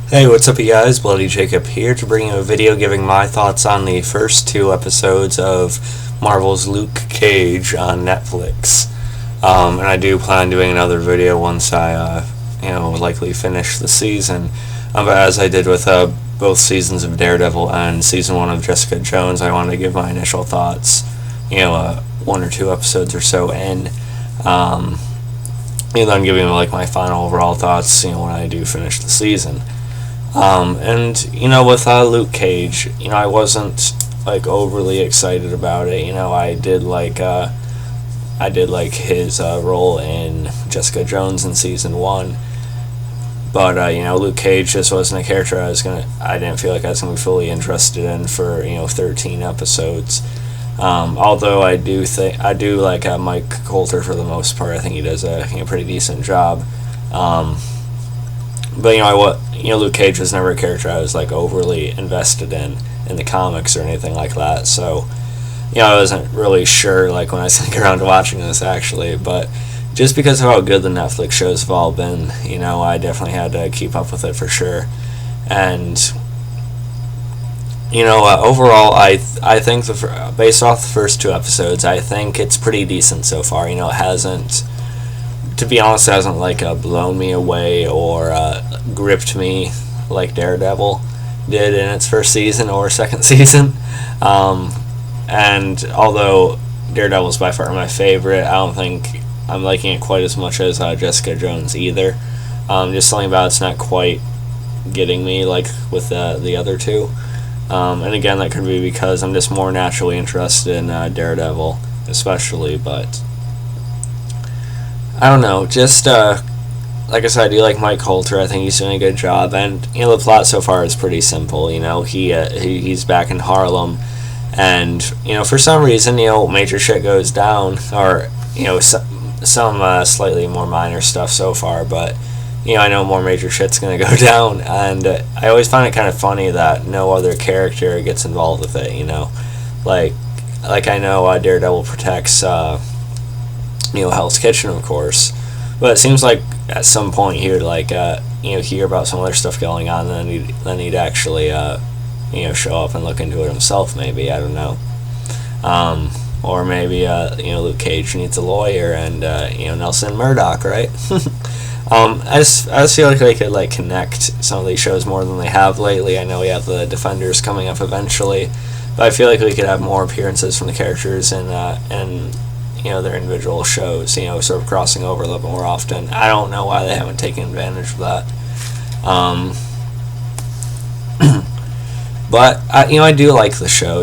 Hey, what's up, you guys? Bloody Jacob here to bring you a video giving my thoughts on the first two episodes of Marvel's Luke Cage on Netflix. And I do plan on doing another video once I, likely finish the season. But as I did with both seasons of Daredevil and season 1 of Jessica Jones, I wanted to give my initial thoughts, one or two episodes or so in. And then giving my final overall thoughts, when I do finish the season. With Luke Cage, I wasn't overly excited about it. I did like his role in Jessica Jones in season 1, but Luke Cage just wasn't a character I didn't feel like I was gonna be fully interested in for 13 episodes. Although I do like Mike Colter for the most part. I think he does a pretty decent job. But Luke Cage was never a character I was overly invested in the comics or anything like that. So, I wasn't really sure when I was around to watching this actually. But just because of how good the Netflix shows have all been, I definitely had to keep up with it for sure. And overall, I think based off the first two episodes, I think it's pretty decent so far. It hasn't. To be honest, it hasn't blown me away or gripped me like Daredevil did in its first season or second season. And although Daredevil's by far my favorite, I don't think I'm liking it quite as much as Jessica Jones either. Just something about it's not quite getting me with the other two. And again, that could be because I'm just more naturally interested in Daredevil, especially, but I don't know, just, like I said, I do like Mike Colter. I think he's doing a good job, and, the plot so far is pretty simple. He's back in Harlem, and, for some reason, major shit goes down, or, some slightly more minor stuff so far, but, I know more major shit's gonna go down, and I always find it kind of funny that no other character gets involved with it, like I know Daredevil protects, Hell's Kitchen, of course, but it seems like at some point he would hear about some other stuff going on, and then he'd actually show up and look into it himself. Maybe, I don't know, or maybe Luke Cage needs a lawyer, and Nelson Murdoch, right? I just feel like they could connect some of these shows more than they have lately. I know we have the Defenders coming up eventually, but I feel like we could have more appearances from the characters and their individual shows, sort of crossing over a little bit more often. I don't know why they haven't taken advantage of that. But I do like the show.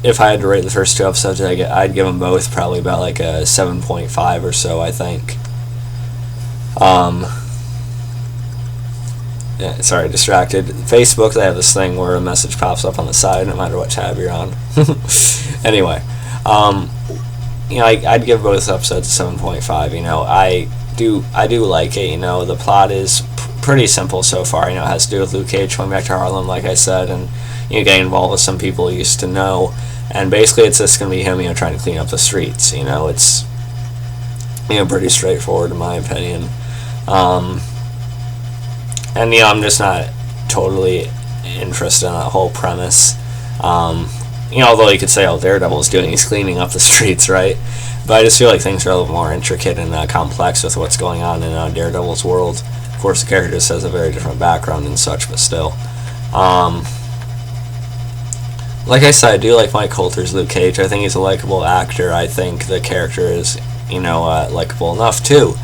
If I had to rate the first two episodes, I'd give them both probably about a 7.5 or so, I think. Yeah, sorry, distracted. Facebook, they have this thing where a message pops up on the side no matter what tab you're on. Anyway, I'd give both episodes a 7.5. I do like it. The plot is pretty simple so far. It has to do with Luke Cage going back to Harlem, like I said, and getting involved with some people he used to know. And basically, it's just gonna be him, trying to clean up the streets. It's pretty straightforward in my opinion. And I'm just not totally interested in that whole premise. Although you could say all Daredevil is doing, he's cleaning up the streets, right? But I just feel like things are a little more intricate and complex with what's going on in Daredevil's world. Of course, the character just has a very different background and such, but still. Like I said, I do like Mike Colter's Luke Cage. I think he's a likable actor. I think the character is, likable enough too,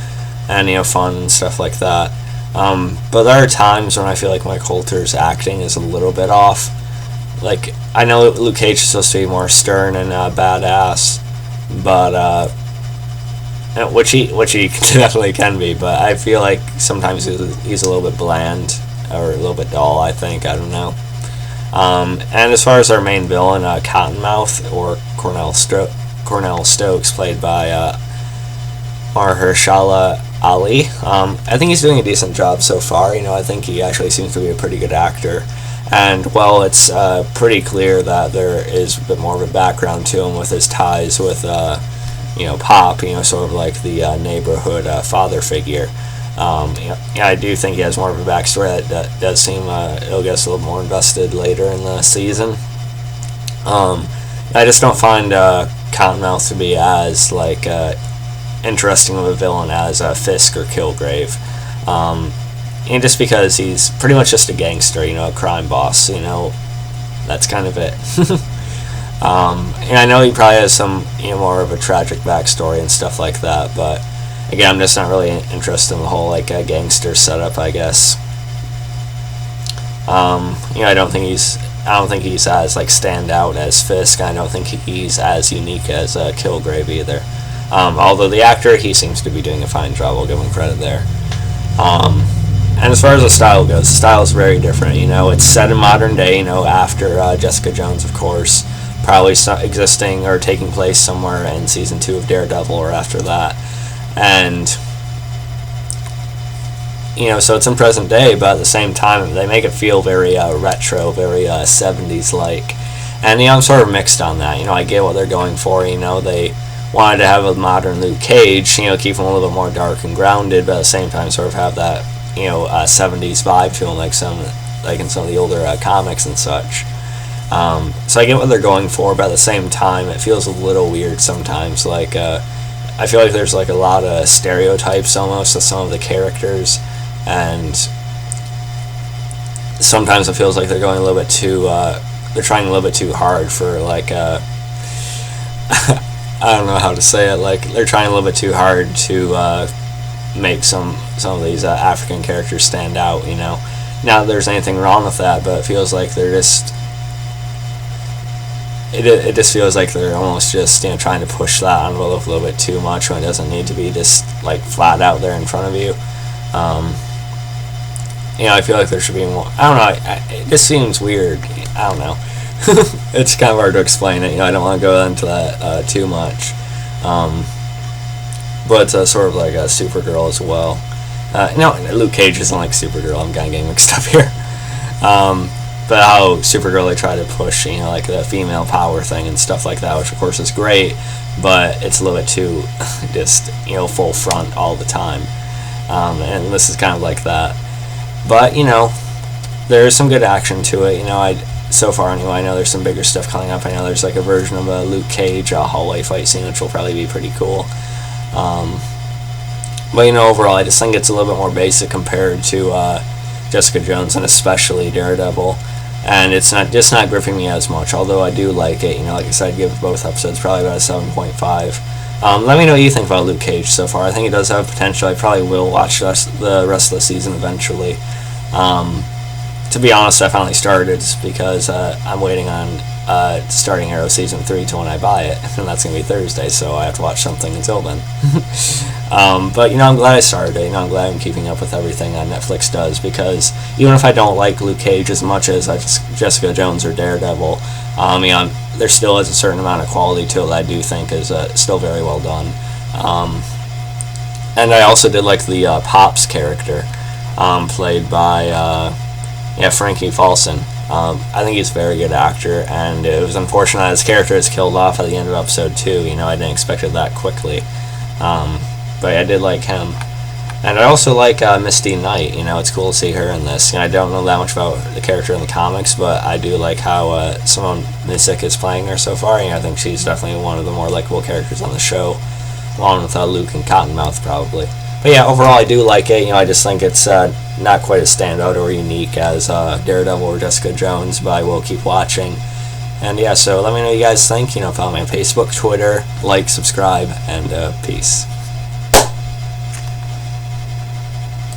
and fun and stuff like that. But there are times when I feel like Mike Colter's acting is a little bit off. I know Luke Cage is supposed to be more stern and badass, but which he definitely can be. But I feel like sometimes he's a little bit bland or a little bit dull. I think, I don't know. And as far as our main villain, Cottonmouth, or Cornell Stokes, played by Mahershala Ali, I think he's doing a decent job so far. I think he actually seems to be a pretty good actor. And, well, it's pretty clear that there is a bit more of a background to him with his ties with, Pop, sort of like the neighborhood father figure. Yeah, I do think he has more of a backstory. That does seem it'll get us a little more invested later in the season. I just don't find Cottonmouth to be as like interesting of a villain as Fisk or Kilgrave. And just because he's pretty much just a gangster, a crime boss, that's kind of it. And I know he probably has some more of a tragic backstory and stuff like that, but again, I'm just not really interested in the whole like gangster setup, I guess. I don't think he's as like stand out as Fisk. I don't think he's as unique as Kilgrave either. Although the actor, he seems to be doing a fine job. I'll give him credit there. And as far as the style goes, the style is very different. It's set in modern day. After Jessica Jones, of course, probably existing or taking place somewhere in season 2 of Daredevil or after that. And so it's in present day, but at the same time, they make it feel very retro, very 70s like. And I'm sort of mixed on that. I get what they're going for. They wanted to have a modern Luke Cage, keep him a little bit more dark and grounded, but at the same time, sort of have that 70s vibe to him, like in some of the older comics and such. So I get what they're going for, but at the same time, it feels a little weird sometimes. Like I feel like there's like a lot of stereotypes almost with some of the characters, and sometimes it feels like they're going a little bit too. They're trying a little bit too hard for like. I don't know how to say it. Like they're trying a little bit too hard to make some of these African characters stand out. Not that there's anything wrong with that, but it feels like they're just. It just feels like they're almost just trying to push that envelope a little bit too much when it doesn't need to be just like flat out there in front of you. I feel like there should be more. I don't know. It just seems weird. I don't know. It's kind of hard to explain it. I don't want to go into that too much. But it's sort of like a Supergirl as well. No, Luke Cage isn't like Supergirl. I'm kind of getting mixed up here. But how Supergirl, they try to push, like the female power thing and stuff like that, which of course is great, but it's a little bit too just, full front all the time. And this is kind of like that. But, there is some good action to it. So far anyway, I know there's some bigger stuff coming up. I know there's like a version of a Luke Cage hallway fight scene, which will probably be pretty cool. But overall, I just think it's a little bit more basic compared to Jessica Jones and especially Daredevil, and it's not gripping me as much. Although I do like it, like I said, I'd give both episodes probably about a 7.5. Let me know what you think about Luke Cage so far. I think it does have potential. I probably will watch the rest of the season eventually. To be honest, I finally started because I'm waiting on starting Arrow Season 3 to when I buy it, and that's going to be Thursday, so I have to watch something until then. But, I'm glad I started it. I'm glad I'm keeping up with everything Netflix does, because even if I don't like Luke Cage as much as Jessica Jones or Daredevil, there still is a certain amount of quality to it that I do think is still very well done. And I also did like the Pops character, played by Frankie Falson. I think he's a very good actor, and it was unfortunate that his character is killed off at the end of episode 2. I didn't expect it that quickly. But I did like him. And I also like Misty Knight. It's cool to see her in this. I don't know that much about the character in the comics, but I do like how Simone Missick is playing her so far. I think she's definitely one of the more likable characters on the show, along with Luke and Cottonmouth probably. But yeah, overall I do like it. I just think it's not quite as standout or unique as Daredevil or Jessica Jones, but I will keep watching. And yeah, so let me know what you guys think. Follow me on Facebook, Twitter, like, subscribe, and peace.